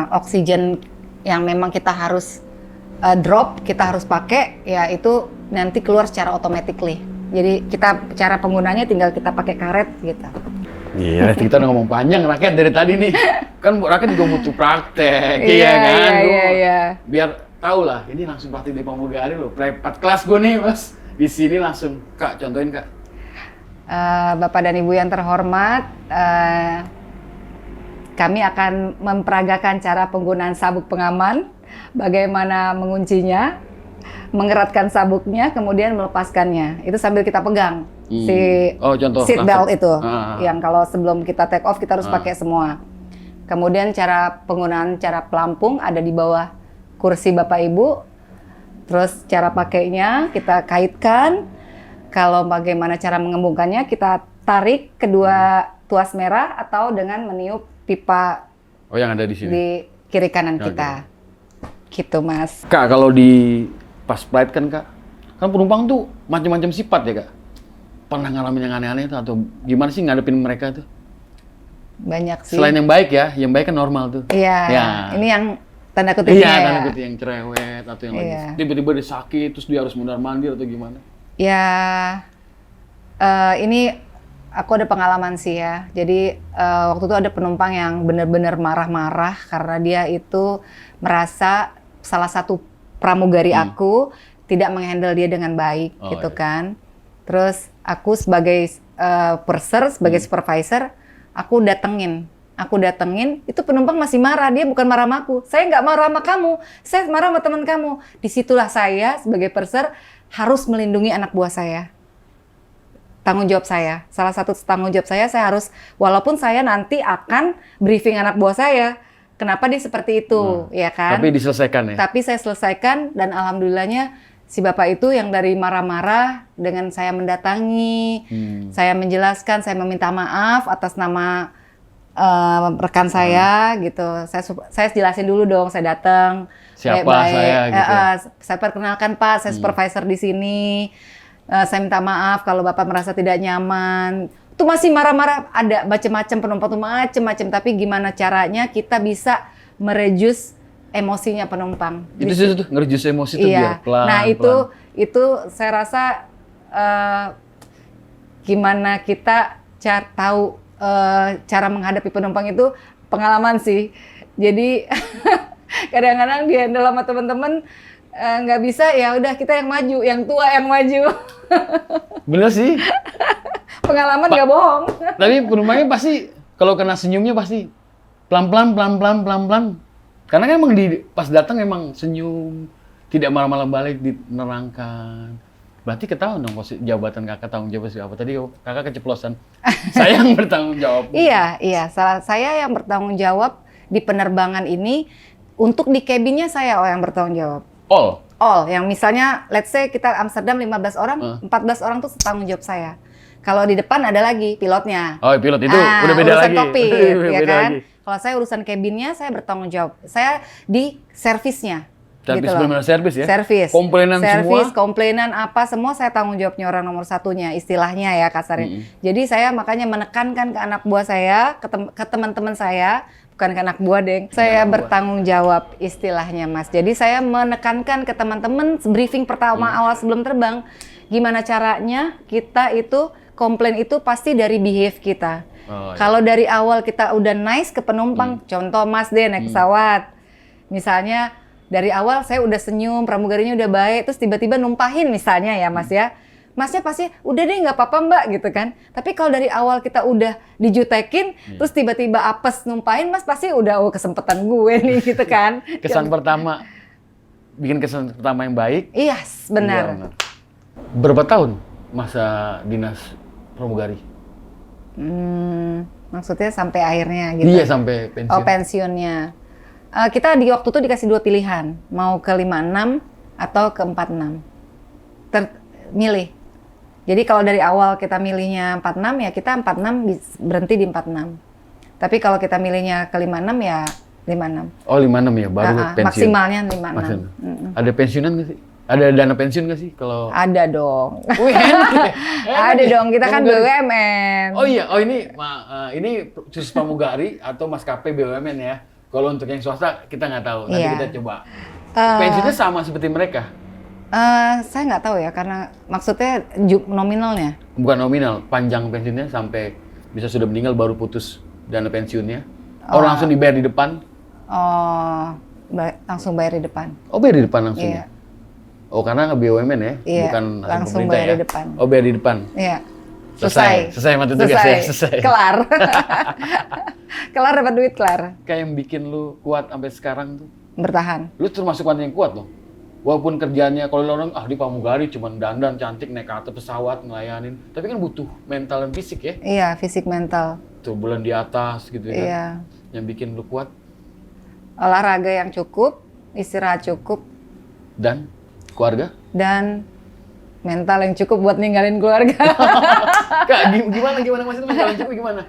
oksigen yang memang kita harus drop, kita harus pakai, ya itu nanti keluar secara automatically. Jadi cara penggunanya tinggal kita pakai karet gitu. Iya, kita udah ngomong panjang rakyat dari tadi nih. Kan rakyat juga butuh praktek, Iya, kan? iya. Biar tahu lah, ini langsung praktek di pramugari loh. Prepat kelas gue nih, Mas. Di sini langsung, Kak, contohin Kak. Bapak dan Ibu yang terhormat, kami akan memperagakan cara penggunaan sabuk pengaman, bagaimana menguncinya, mengeratkan sabuknya, kemudian melepaskannya. Itu sambil kita pegang contoh seat belt itu, yang yang kalau sebelum kita take off kita harus pakai semua. Kemudian cara penggunaan cara pelampung ada di bawah kursi Bapak Ibu. Terus cara pakainya kita kaitkan. Kalau bagaimana cara mengembungkannya, kita tarik kedua tuas merah atau dengan meniup pipa yang ada di sini. di kiri kanan kita. Gitu, Mas. Kak, kalau di pas flight kan penumpang tuh macam-macam sifat ya Kak. Pernah ngalamin yang aneh-aneh itu atau gimana sih ngadepin mereka tuh? Banyak sih. Selain yang baik ya, yang baik kan normal tuh. Iya. Ya. Ini yang tanda kutipnya. Iya, ya. tanda kutip yang cerewet atau yang lagi tiba-tiba dia sakit terus dia harus mondar-mandir atau gimana? Ya, ini aku ada pengalaman sih ya. Jadi waktu itu ada penumpang yang benar-benar marah-marah karena dia itu merasa salah satu pramugari aku tidak menghandle dia dengan baik, gitu kan. Terus aku sebagai purser, sebagai supervisor, aku datengin, itu penumpang masih marah, dia bukan marah sama aku. Saya nggak marah sama kamu, saya marah sama teman kamu. Disitulah saya sebagai purser harus melindungi anak buah saya. Tanggung jawab saya, salah satu tanggung jawab saya harus, walaupun saya nanti akan briefing anak buah saya, kenapa dia seperti itu, ya kan? Tapi diselesaikan ya? Tapi saya selesaikan dan alhamdulillahnya si bapak itu yang dari marah-marah dengan saya mendatangi, saya menjelaskan, saya meminta maaf atas nama rekan saya gitu. Saya jelasin dulu dong, saya datang. Siapa baik-baik. saya gitu. Saya perkenalkan Pak, saya supervisor di sini. Saya minta maaf kalau Bapak merasa tidak nyaman. Itu masih marah-marah, ada macam-macam penumpang tuh macam-macam, tapi gimana caranya kita bisa mereduce emosinya penumpang. Itu sih tuh ngereduce emosi tuh biar pelan. Nah, itu saya rasa gimana kita tahu cara menghadapi penumpang itu pengalaman sih. Jadi kadang-kadang di handle sama teman-teman nggak bisa, ya udah kita yang maju, yang tua yang maju. Bener sih. Pengalaman nggak bohong. Tapi penumpangnya pasti kalau kena senyumnya pasti pelan-pelan. Karena kan emang pas datang emang senyum, tidak malam-malam balik diterangkan. Berarti ketahuan dong jabatan kakak tanggung jawab apa tadi kakak keceplosan. Saya yang bertanggung jawab. Iya, saya yang bertanggung jawab di penerbangan ini. Untuk di cabinnya saya yang bertanggung jawab. All, yang misalnya let's say kita Amsterdam 15 orang, 14 orang tuh tanggung jawab saya. Kalau di depan ada lagi pilotnya. Oh, pilot itu udah beda urusan lagi. Kokpit, ya Beda kan? lagi. Kalau saya urusan cabinnya, saya bertanggung jawab. Saya di servisnya. Servis gitu loh. benar-benar servis ya? Servis. Komplainan Servis, semua? komplainan apa, semua saya tanggung jawabnya orang nomor satunya, istilahnya ya kasarnya. Jadi saya makanya menekankan ke anak buah saya, ke teman-teman saya, bukan ke anak buah deng. Saya bertanggung jawab istilahnya Mas. Jadi saya menekankan ke teman-teman briefing pertama awal sebelum terbang, gimana caranya kita itu komplain itu pasti dari behave kita. Kalau dari awal kita udah nice ke penumpang, contoh Mas deh naik pesawat, misalnya dari awal saya udah senyum, pramugarinya udah baik, terus tiba-tiba numpahin misalnya ya Mas ya. Masnya pasti udah deh nggak apa-apa Mbak gitu kan. Tapi kalau dari awal kita udah dijutekin, terus tiba-tiba apes numpahin, Mas pasti udah kesempatan gue nih gitu kan. Kesan pertama, bikin kesan pertama yang baik. Iya, benar. Iya, berapa tahun masa dinas pramugari? Maksudnya sampai akhirnya gitu? Iya, sampai pensiun. Oh, pensiunnya. Kita di waktu itu dikasih 2 pilihan, mau ke 56 atau ke 46. Milih. Jadi kalau dari awal kita milihnya 46 ya kita 46 berhenti di 46. Tapi kalau kita milihnya ke 56 ya 56. Oh 56 ya, baru pensiun. Maksimalnya 56. Ada pensiunan nggak sih? Ada dana pensiun nggak sih kalau? Ada dong. Wih, Ada dong, kita kan BUMN. Oh iya, ini khusus pramugari atau maskapai BUMN ya. Kalau untuk yang swasta kita nggak tahu. Nanti kita coba. Pensiunnya sama seperti mereka? Saya nggak tahu ya, karena maksudnya nominalnya. Bukan nominal, panjang pensiunnya sampai bisa sudah meninggal baru putus dana pensiunnya. Oh, langsung dibayar di depan? Oh, langsung bayar di depan. Oh, bayar di depan langsung? Iya. Oh, karena BUMN ya? Iya, bukan langsung pemerintah bayar ya? di depan. Oh, bayar di depan? Iya. Selesai mati tugas ya? Selesai. Kelar. Kelar dapat duit, kelar. Kayak yang bikin lu kuat sampai sekarang tuh? Bertahan. Lu termasuk orang yang kuat loh. Walaupun kerjaannya, kalau orang, di pramugari cuma dandan, cantik, naik ke atas pesawat, ngelayanin. Tapi kan butuh mental dan fisik ya? Iya, fisik mental. Tuh, bulan di atas gitu kan? Iya. Yang bikin lu kuat? Olahraga yang cukup, istirahat cukup. Dan keluarga? Dan mental yang cukup buat ninggalin keluarga. Kak, gimana maksudnya mental yang cukup gimana?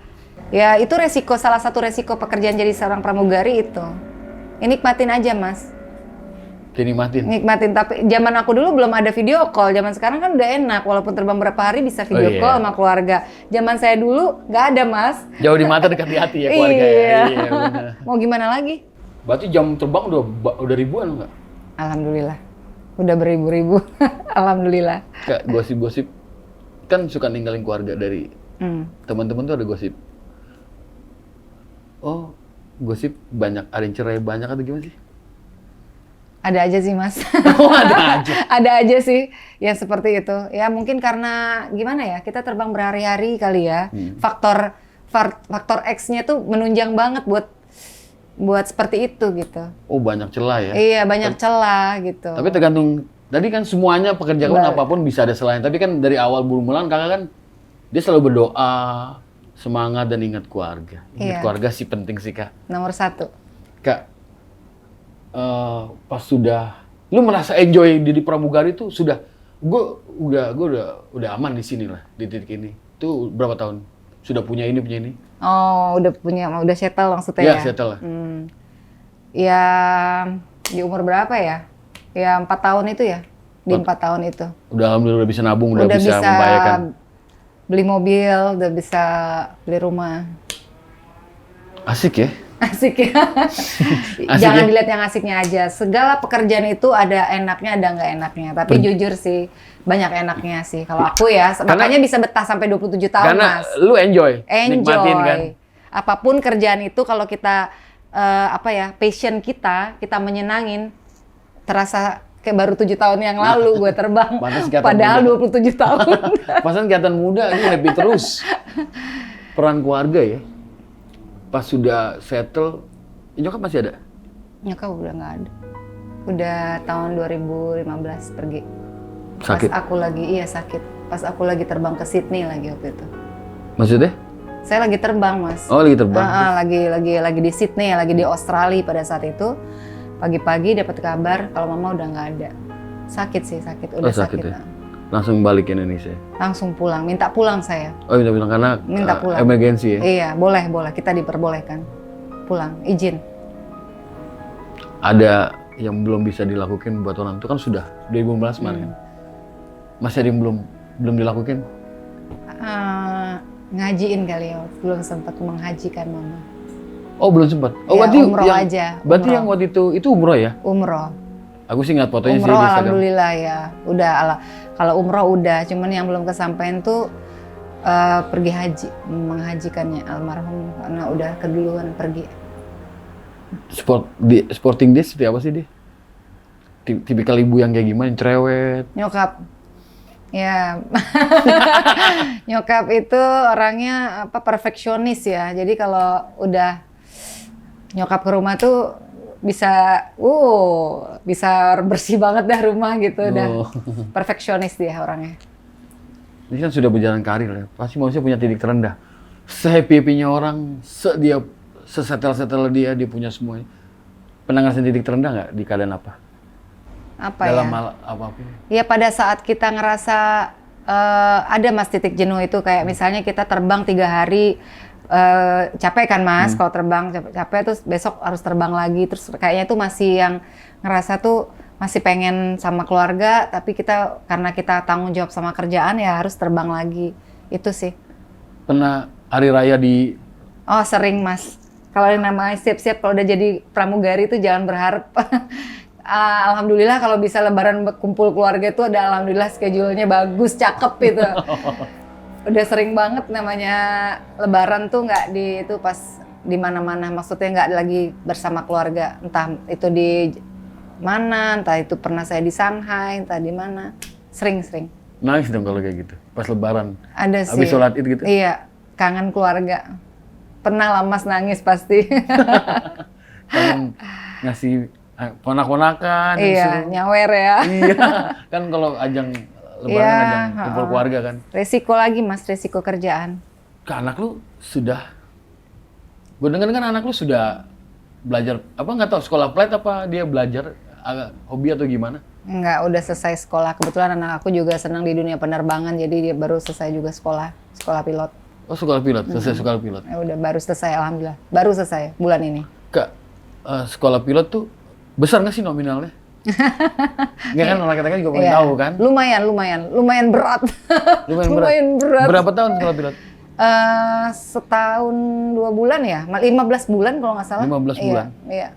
Ya, itu salah satu resiko pekerjaan jadi seorang pramugari itu. Nikmatin aja, Mas. Nikmatin, tapi zaman aku dulu belum ada video call. Zaman sekarang kan udah enak, walaupun terbang berapa hari bisa video call sama keluarga. Zaman saya dulu nggak ada, Mas. Jauh di mata dekat di hati ya keluarga ya. Iya, benar. Mau gimana lagi? Berarti jam terbang udah ribuan nggak? Alhamdulillah. Udah beribu-ribu. Alhamdulillah. Kak, gosip-gosip kan suka ninggalin keluarga dari teman-teman tuh ada gosip. Oh, gosip banyak, ada yang cerai banyak atau gimana sih? Ada aja sih, Mas. Oh, ada aja. Ada aja sih yang seperti itu. Ya mungkin karena gimana ya, kita terbang berhari-hari kali ya. Faktor X-nya tuh menunjang banget buat seperti itu gitu. Oh, banyak celah ya? Iya, banyak celah gitu. Tapi tergantung, tadi kan semuanya pekerjaan apapun bisa ada celahnya. Tapi kan dari awal bermula kakak kan, dia selalu berdoa, semangat dan ingat keluarga. Ingat keluarga sih penting sih, Kak. Nomor 1. Kak, pas sudah, lu merasa enjoy di pramugari tuh sudah, gue udah aman di sini lah, di titik ini. Itu berapa tahun? Sudah punya ini? Oh, udah settle maksudnya ya? Iya, settle lah. Ya, di umur berapa ya? Ya 4 tahun itu ya? Di 4 tahun itu. Udah alhamdulillah udah bisa nabung, udah bisa membahayakan. Beli mobil, udah bisa beli rumah. Asik ya? Asik ya. Jangan dilihat yang asiknya aja. Segala pekerjaan itu ada enaknya, ada nggak enaknya. Tapi jujur sih, banyak enaknya sih. Kalau aku ya, makanya bisa betah sampai 27 tahun, karena Mas. Lu nikmatin kan? Apapun kerjaan itu kalau kita, passion kita menyenangin, terasa kayak baru 7 tahun yang lalu gue terbang. Padahal muda. 27 tahun. Pasan kelihatan muda, ini happy terus. Peran keluarga ya? Pas sudah settle, nyokap masih ada? Nyokap udah nggak ada. Udah tahun 2015 pergi. Sakit? Pas aku lagi, iya sakit. Pas aku lagi terbang ke Sydney lagi waktu itu. Maksudnya? Saya lagi terbang, Mas. Oh, lagi terbang. Lagi di Sydney, lagi di Australia pada saat itu. Pagi-pagi dapat kabar kalau mama udah nggak ada. Sakit sih, udah sakit. Ya? Langsung balik ke Indonesia? Langsung pulang, minta pulang saya. Oh, minta pulang karena minta pulang. Emergensi ya? Iya, boleh, kita diperbolehkan pulang, izin. Ada yang belum bisa dilakukan buat orang itu kan sudah 2015 kemarin. Masih ada yang belum dilakukan? Ngajiin kali ya, belum sempat menghajikan mama. Oh, belum sempat. Oh, ya, berarti umroh aja. Berarti umroh. yang waktu itu umroh ya? Umroh. Aku sih ingat fotonya umroh, sih di Instagram. Alhamdulillah ya. Kalau umroh udah, cuman yang belum kesampaian tuh pergi haji, menghajikannya almarhum karena udah keduluan pergi. Sporting dia seperti apa sih dia? Tipikal ibu yang kayak gimana? Yang cerewet? Nyokap. Ya, nyokap itu orangnya perfeksionis ya. Jadi kalau udah nyokap ke rumah tuh bisa bersih banget dah rumah gitu. Udah perfeksionis dia orangnya. Ini kan sudah berjalan karir ya. Pasti manusia punya titik terendah. Se-happy-happynya orang, sesetel-setel dia punya semuanya. Pernah ngerasain titik terendah nggak di keadaan apa? Dalam hal apapun? Ya pada saat kita ngerasa ada Mas titik jenuh itu kayak misalnya kita terbang 3 hari capek kan Mas, kalau terbang capek terus besok harus terbang lagi terus kayaknya itu masih yang ngerasa tuh masih pengen sama keluarga tapi karena kita tanggung jawab sama kerjaan ya harus terbang lagi. Itu sih. Pernah hari raya di... Oh sering Mas. Kalau yang namanya siap-siap kalau udah jadi pramugari itu jangan berharap. Alhamdulillah kalau bisa lebaran kumpul keluarga itu ada alhamdulillah schedule-nya bagus, cakep gitu. Udah sering banget namanya lebaran tuh nggak itu pas di mana-mana, maksudnya nggak lagi bersama keluarga. Entah itu di mana, entah itu pernah saya di Shanghai, entah di mana. Sering. Nangis dong kalau kayak gitu, pas lebaran. Ada sih. Habis sholat Id gitu? Iya, kangen keluarga. Pernah lah Mas nangis pasti. Kangen ngasih ponak-ponakan. Iya, nyawer ya. Iya, kan kalau ajang lebaran ajang kumpul keluarga kan. Resiko lagi Mas, resiko kerjaan. Anak lu sudah, gue denger kan anak lu sudah belajar, nggak tahu sekolah flight apa dia belajar hobi atau gimana? Enggak, udah selesai sekolah. Kebetulan anak aku juga senang di dunia penerbangan, jadi dia baru selesai juga sekolah pilot. Oh sekolah pilot, selesai sekolah pilot. Ya udah baru selesai, alhamdulillah. Baru selesai bulan ini. Kak, sekolah pilot tuh besar nggak sih nominalnya? Nggak kan orang kita juga pengen tahu kan? Lumayan berat. Lumayan berat. Berapa tahun sekolah pilot? Setahun 2 bulan ya, 15 bulan kalau nggak salah. 15 bulan? Iya,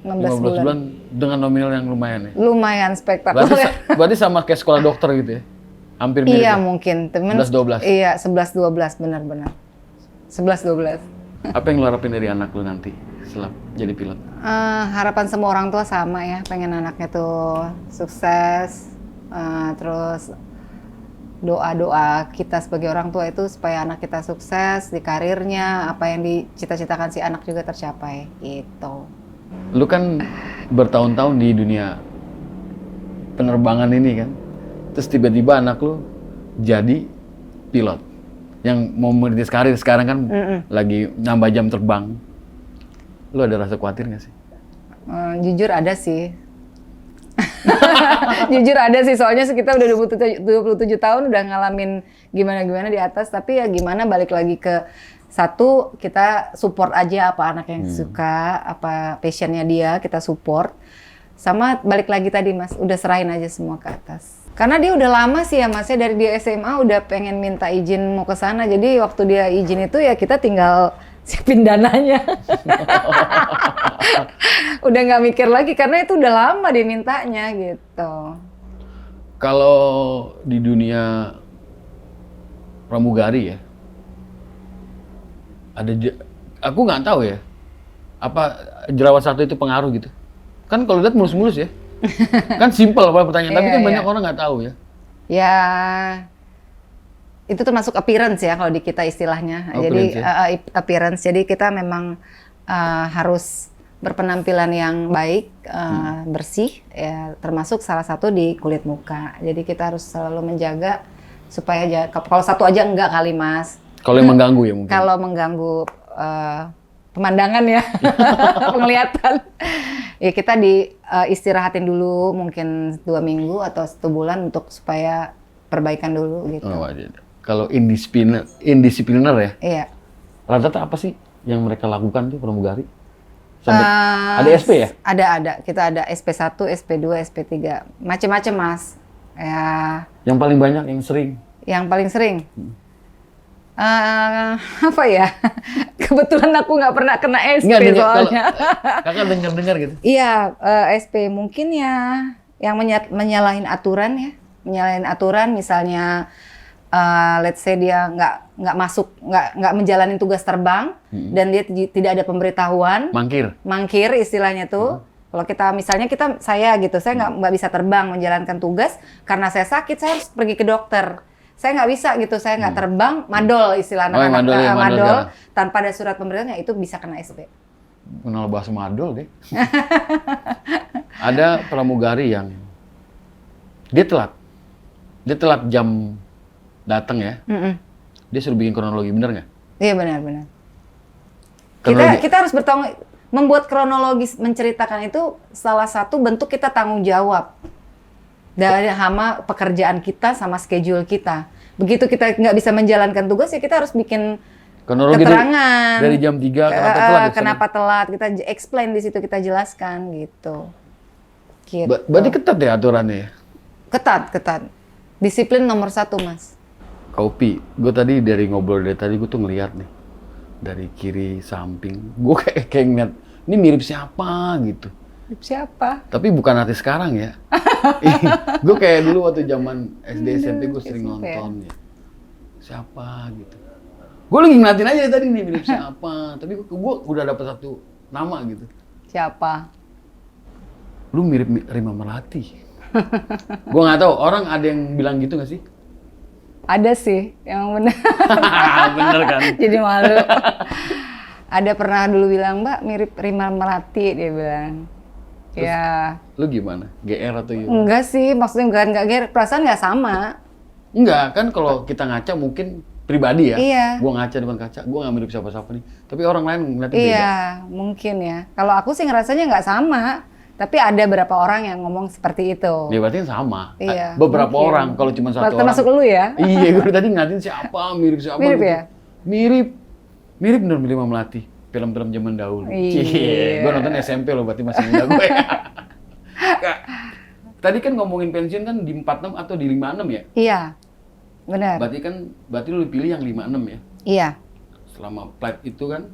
15 bulan dengan nominal yang lumayan ya? Lumayan spektakuler. Berarti sama kayak sekolah dokter gitu ya? Hampir mirip iya ya? mungkin, temen 11-12? Iya, 11-12 benar-benar. 11-12. Apa yang lo harapin dari anak lo nanti setelah jadi pilot? Harapan semua orang tua sama ya, pengen anaknya tuh sukses, terus doa-doa kita sebagai orang tua itu supaya anak kita sukses di karirnya, apa yang dicita-citakan si anak juga tercapai, gitu. Lu kan bertahun-tahun di dunia penerbangan ini kan, terus tiba-tiba anak lu jadi pilot yang mau merintis karir sekarang kan lagi nambah jam terbang. Lu ada rasa khawatir nggak sih? Jujur ada sih. Jujur ada sih, soalnya kita udah 27 tahun udah ngalamin gimana-gimana di atas, tapi ya gimana balik lagi ke satu, kita support aja apa anak yang suka, apa passionnya dia, kita support. Sama balik lagi tadi Mas, udah serahin aja semua ke atas. Karena dia udah lama sih ya Mas, ya dari dia SMA udah pengen minta izin mau ke sana. Jadi waktu dia izin itu ya kita tinggal siapin dananya. Udah nggak mikir lagi karena itu udah lama dia mintanya gitu. Kalau di dunia pramugari ya, aku nggak tahu ya, apa jerawat satu itu pengaruh gitu. Kan kalau lihat mulus-mulus ya, kan simpel apa pertanyaan, tapi kan banyak orang nggak tahu ya. Ya, itu termasuk appearance ya kalau di kita istilahnya. Jadi appearance. Jadi kita memang harus berpenampilan yang baik, bersih, ya termasuk salah satu di kulit muka. Jadi kita harus selalu menjaga supaya kalau satu aja enggak kali Mas. Kalau yang mengganggu ya mungkin. Kalau mengganggu pemandangan ya, penglihatan, ya kita istirahatin dulu mungkin 2 minggu atau 1 bulan untuk supaya perbaikan dulu gitu. Oh, kalau indisipliner ya? Iya. Rata-rata apa sih yang mereka lakukan tuh pramugari? Sampai ada SP ya? Ada. Kita ada SP1, SP2, SP3. Macam-macam, Mas. Ya. Yang paling banyak, yang sering? Yang paling sering? Apa ya? Kebetulan aku nggak pernah kena SP soalnya. Kakak dengar gitu? Iya, SP mungkin ya yang menyalahin aturan ya. Menyalahin aturan misalnya let's say dia nggak menjalani tugas terbang dan dia tidak ada pemberitahuan, mangkir istilahnya tuh. Kalau saya nggak bisa terbang menjalankan tugas karena saya sakit, saya harus pergi ke dokter. Saya nggak bisa gitu, saya nggak terbang, madol istilah anak-anak, madol tanpa ada surat pemberitahuan, itu bisa kena SP. Kenal bahasa madol deh. Ada pramugari yang dia telat jam datang ya. Dia suruh bikin kronologi, bener nggak? Iya benar. Kita harus membuat kronologis menceritakan itu salah satu bentuk kita tanggung jawab dari hama pekerjaan kita sama schedule kita. Begitu kita nggak bisa menjalankan tugas ya kita harus bikin kronologi keterangan dari jam 3 kenapa telat. Kenapa telat, kita explain di situ, kita jelaskan gitu. Berarti ketat ya aturannya ya? Ketat. Disiplin nomor 1, Mas. Kopi, gue tadi dari ngobrol dari tadi gue tuh ngeliat nih dari kiri samping, gue kayak ngeliat ini mirip siapa gitu. Mirip siapa? Tapi bukan artis sekarang ya. Gue kayak dulu waktu zaman SD SMP gue sering nonton ya. Siapa gitu. Gue lagi ngeliatin aja tadi nih mirip siapa, tapi gue udah dapet satu nama gitu. Siapa? Lu mirip Rima Melati. Gue nggak tahu orang ada yang bilang gitu nggak sih? Ada sih, yang benar. Bener kan? Jadi malu. Ada pernah dulu bilang, Mbak mirip Rima Melati, dia bilang. Terus, ya. Lu gimana? GR atau gimana? Enggak sih, maksudnya nggak GR, perasaan nggak sama. Enggak, kan kalau kita ngaca mungkin pribadi ya. Iya. Gua ngaca depan kaca, gua nggak mirip siapa-siapa nih. Tapi orang lain ngeliatnya beda. Iya, mungkin ya. Kalau aku sih ngerasanya nggak sama. Tapi ada beberapa orang yang ngomong seperti itu. Ya berarti sama. Iya, beberapa mungkin. orang, kalau cuma satu orang. Termasuk lu ya? Iya, gue tadi ngeliatin siapa, mirip siapa. Mirip gitu. ya? Mirip bener Rima Melati. Film-film zaman dahulu. Iya. Gue nonton SMP loh, berarti masih muda gue. Tadi kan ngomongin pensiun kan di 46 atau di 56 ya? Iya, benar. Berarti lu pilih yang 56 ya? Iya. Selama flight itu kan,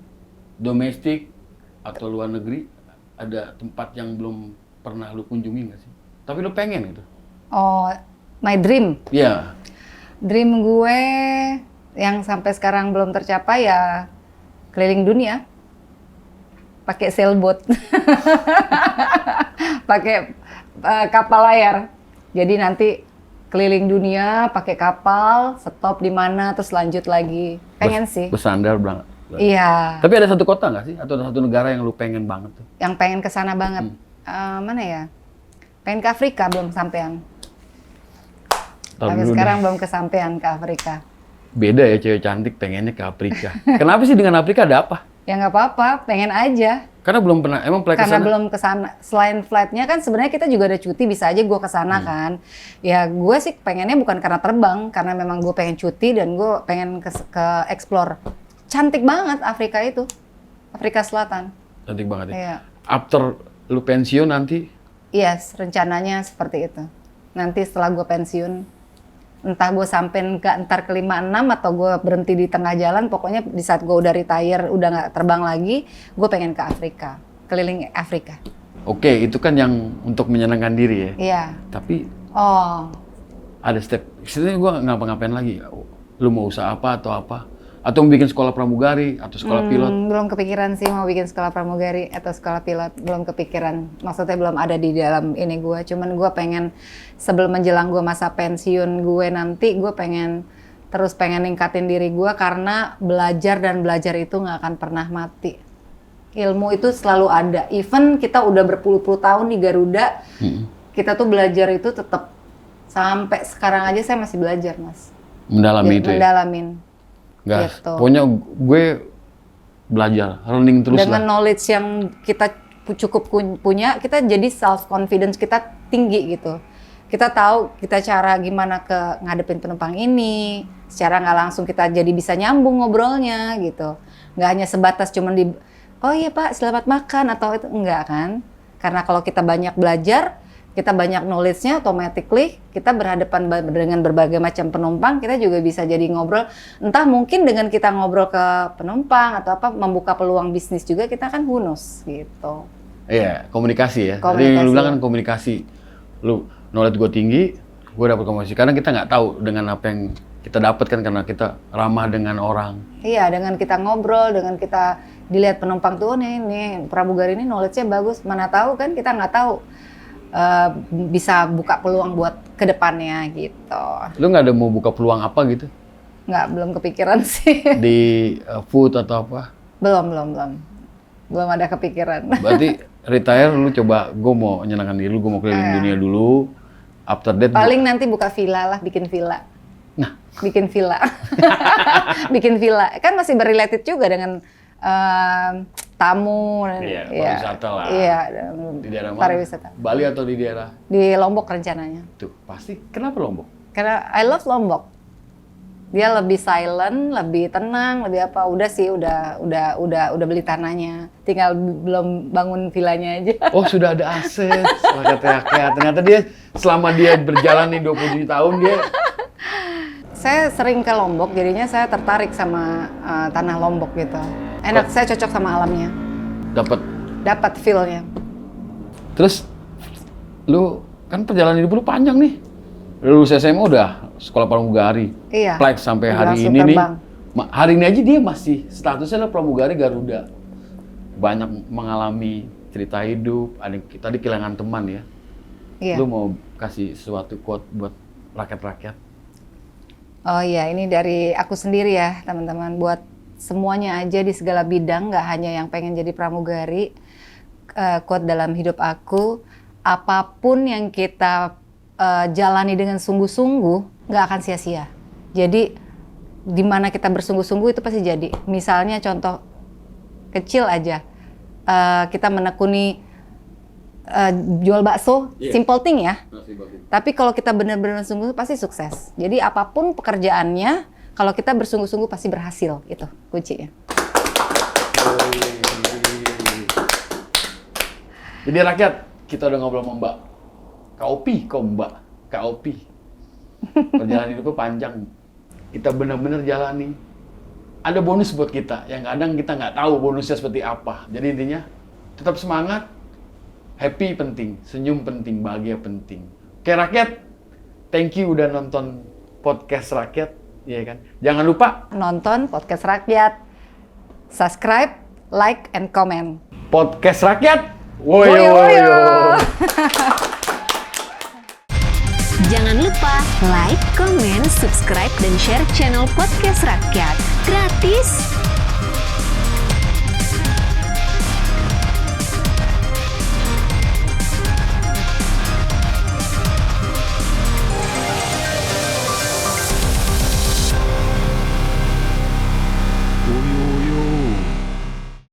domestik atau luar negeri, ada tempat yang belum pernah lu kunjungi nggak sih? Tapi lu pengen gitu? Oh, my dream? Iya. Dream gue yang sampai sekarang belum tercapai ya keliling dunia. Pakai sailboat. Pakai kapal layar. Jadi nanti keliling dunia pakai kapal, stop di mana, terus lanjut lagi. Pengen sih. Bersandar banget. Iya. Tapi ada satu kota nggak sih? Atau ada satu negara yang lu pengen banget tuh? Yang pengen ke sana banget. Mana ya? Pengen ke Afrika, belum sampean. Tapi sekarang belum kesampean ke Afrika. Beda ya cewek cantik pengennya ke Afrika. Kenapa sih dengan Afrika ada apa? Ya nggak apa-apa, pengen aja. Karena belum pernah, emang flight Karena kesana? belum kesana. Selain flightnya kan sebenarnya kita juga ada cuti, bisa aja gue kesana kan. Ya gue sih pengennya bukan karena terbang, karena memang gue pengen cuti dan gue pengen ke explore. Cantik banget Afrika itu, Afrika Selatan. Cantik banget ya? Iya. After lu pensiun nanti? Yes, rencananya seperti itu. Nanti setelah gue pensiun, entah gue sampai ke 56 atau gue berhenti di tengah jalan, pokoknya di saat gue udah retire, udah nggak terbang lagi, gue pengen ke Afrika, keliling Afrika. Oke, itu kan yang untuk menyenangkan diri ya? Iya. Tapi ada step, sebenarnya gue ngapa-ngapain lagi? Lu mau usaha apa atau apa? Atau mau bikin sekolah pramugari atau sekolah pilot? Belum kepikiran sih mau bikin sekolah pramugari atau sekolah pilot, belum kepikiran. Maksudnya belum ada di dalam ini gue. Cuman gue pengen sebelum menjelang gue masa pensiun gue nanti, gue pengen ningkatin diri gue karena belajar dan belajar itu nggak akan pernah mati. Ilmu itu selalu ada. Even kita udah berpuluh-puluh tahun di Garuda, kita tuh belajar itu tetap sampai sekarang aja saya masih belajar, Mas. Mendalami itu ya? Mendalamin. Gas. Gitu. Pokoknya gue belajar, learning terus Dengan lah. knowledge yang kita cukup punya, kita jadi self confidence kita tinggi gitu. Kita tahu kita cara gimana ke ngadepin penumpang ini, secara nggak langsung kita jadi bisa nyambung ngobrolnya gitu. Nggak hanya sebatas cuman di, oh iya Pak selamat makan atau itu, enggak kan. Karena kalau kita banyak belajar, kita banyak knowledge-nya, automatically kita berhadapan dengan berbagai macam penumpang, kita juga bisa jadi ngobrol. Entah mungkin dengan kita ngobrol ke penumpang atau apa, membuka peluang bisnis juga, kita kan who knows gitu. Iya, komunikasi ya. Tadi Komunikasi. lu bilang kan komunikasi. Lu knowledge gue tinggi, gue dapat komunikasi. Karena kita nggak tahu dengan apa yang kita dapat kan, karena kita ramah dengan orang. Iya, dengan kita ngobrol, dengan kita dilihat penumpang tuh, nih pramugari ini knowledge-nya bagus. Mana tahu kan, kita nggak tahu. Bisa buka peluang buat kedepannya gitu. Lu nggak ada mau buka peluang apa gitu? Nggak, belum kepikiran sih. Di food atau apa? Belum ada kepikiran. Berarti retire lu coba, gue mau menyenangkan diri, gue mau keliling dunia dulu. After that, Paling nanti buka villa lah, bikin villa. Nah. Bikin villa. Bikin villa. Kan masih berrelated juga dengan tamu. Iya, ya, pariwisata lah. Iya, Di daerah mana? pariwisata. Bali atau di daerah? Di Lombok rencananya. Tuh, pasti. Kenapa Lombok? Karena I love Lombok. Dia lebih silent, lebih tenang, lebih apa? Udah sih, udah beli tanahnya. Tinggal belum bangun villanya aja. Oh, sudah ada aset. Rakyat. Ternyata dia selama dia berjalan nih 27 tahun dia. Saya sering ke Lombok, jadinya saya tertarik sama tanah Lombok gitu. Enak, saya cocok sama alamnya. Dapat feel-nya. Terus lu kan perjalanan hidup lu panjang nih. Lulus SMA udah sekolah pramugari. Iya. Plek sampai hari Langsung ini terbang. nih. Hari ini aja dia masih statusnya adalah pramugari Garuda. Banyak mengalami cerita hidup, ada tadi kehilangan teman ya. Iya. Lu mau kasih sesuatu quote buat rakyat-rakyat? Oh iya, ini dari aku sendiri ya, teman-teman. Buat semuanya aja di segala bidang, nggak hanya yang pengen jadi pramugari. Quote dalam hidup aku, apapun yang kita jalani dengan sungguh-sungguh, nggak akan sia-sia. Jadi, di mana kita bersungguh-sungguh itu pasti jadi. Misalnya contoh kecil aja, kita menekuni jual bakso, simple thing ya. Tapi kalau kita benar-benar sungguh pasti sukses. Jadi apapun pekerjaannya, kalau kita bersungguh-sungguh pasti berhasil. Itu kuncinya. Jadi rakyat, kita udah ngobrol sama Mbak Kaopi, Mbak Kaopi. Perjalanan hidupnya panjang. Kita benar-benar jalani. Ada bonus buat kita, yang kadang kita nggak tahu bonusnya seperti apa. Jadi intinya, tetap semangat. Happy penting, senyum penting, bahagia penting. Oke rakyat, thank you udah nonton podcast rakyat, ya kan? Jangan lupa Nonton podcast rakyat, subscribe, like, and comment. podcast rakyat. Woyo Woyo, woyo. Jangan lupa like, comment, subscribe, dan share channel Podcast Rakyat. Gratis!